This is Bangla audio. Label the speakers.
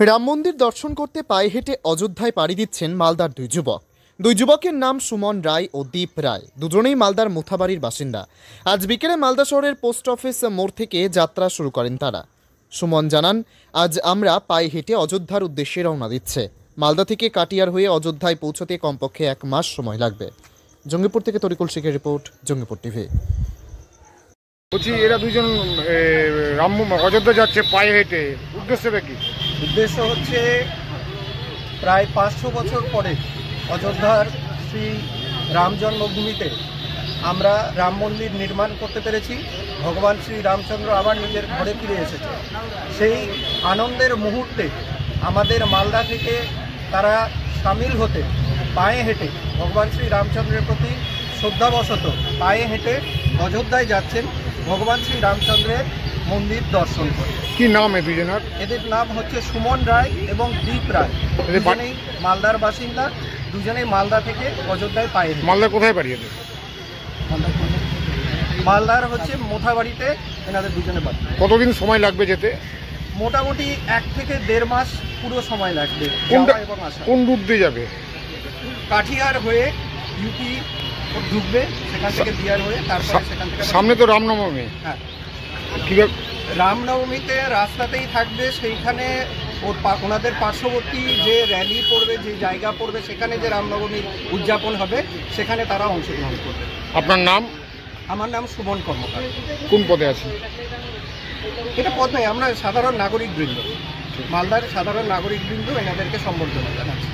Speaker 1: রাম মন্দির দর্শন করতে পায়ে হেঁটে অযোধ্যায় পাড়ি দিচ্ছেন মালদার দুই যুবকের নাম সুমন রায় ও দীপ রায়। দুজনেই মালদার মুথাবাড়ির বাসিন্দা। আজ বিকেলে মালদা শহরের পোস্ট অফিস মোড় থেকে যাত্রা শুরু করেন তারা। সুমন জানান, আজ আমরা পায়ে হেঁটে অযোধ্যার উদ্দেশ্যে রওনা দিচ্ছে। মালদা থেকে কাটিয়ার হয়ে অযোধ্যায় পৌঁছতে কমপক্ষে 1 মাস সময় লাগবে। জঙ্গিপুর থেকে তরিকুল শেখের রিপোর্ট, জঙ্গিপুর টিভি।
Speaker 2: বলছি, এরা দুইজন অযোধ্যা যাচ্ছে পায়ে হেঁটে, উদ্দেশ্যটা কি?
Speaker 3: উদ্দেশ্য হচ্ছে প্রায় 500 বছর পরে অযোধ্যার শ্রী রাম জন্মভূমিতে আমরা রাম মন্দির নির্মাণ করতে পেরেছি। ভগবান শ্রী রামচন্দ্র আবার নিজের ঘরে ফিরে এসেছে। সেই আনন্দের মুহূর্তে আমাদের মালদা থেকে তারা সামিল হতে পায়ে হেঁটে ভগবান শ্রী রামচন্দ্রের প্রতি শ্রদ্ধাবশত পায়ে হেঁটে অযোধ্যায় যাচ্ছেন ভগবান শ্রী রামচন্দ্রের মন্দির দর্শন করে।
Speaker 2: কি নাম দুজনের?
Speaker 3: এদের নাম হচ্ছে সুমন রায় এবং দীপ রায়। দুজনেই মালদার বাসিন্দা, দুজনেই মালদা থেকে অযোধ্যায় পায়ে হেঁটে।
Speaker 2: মালদা কোথায় বাড়ি এদের?
Speaker 3: মালদার হচ্ছে মোথাবাড়িতে এনাদের দুজনে বাড়ি।
Speaker 2: কতদিন সময় লাগবে যেতে?
Speaker 3: মোটামুটি 1 থেকে 1.5 মাস পুরো সময় লাগবে। এবং আসা
Speaker 2: কোন রুট দিয়ে যাবে?
Speaker 3: কাঠিয়ার হয়ে ইউপি ঢুকবে, সেখান থেকে বিহার হয়ে তারপরে সেখান থেকে
Speaker 2: সামনে তো রামনবমী।
Speaker 3: হ্যাঁ,
Speaker 2: কিভাবে?
Speaker 3: রামনবমীতে রাস্তাতেই থাকবে। সেইখানে ওনাদের পার্শ্ববর্তী যে র্যালি পড়বে, যে জায়গা পড়বে, সেখানে যে রামনবমীর উদযাপন হবে সেখানে তারা অংশগ্রহণ করবে।
Speaker 2: আপনার নাম?
Speaker 3: আমার নাম সুমন কর্মকার।
Speaker 2: কোন পদে আছে?
Speaker 3: এটা পদ নয়, আমরা সাধারণ নাগরিক বৃন্দ, মালদার সাধারণ নাগরিক বৃন্দ এনাদেরকে সম্বর্ধনা জানাচ্ছি।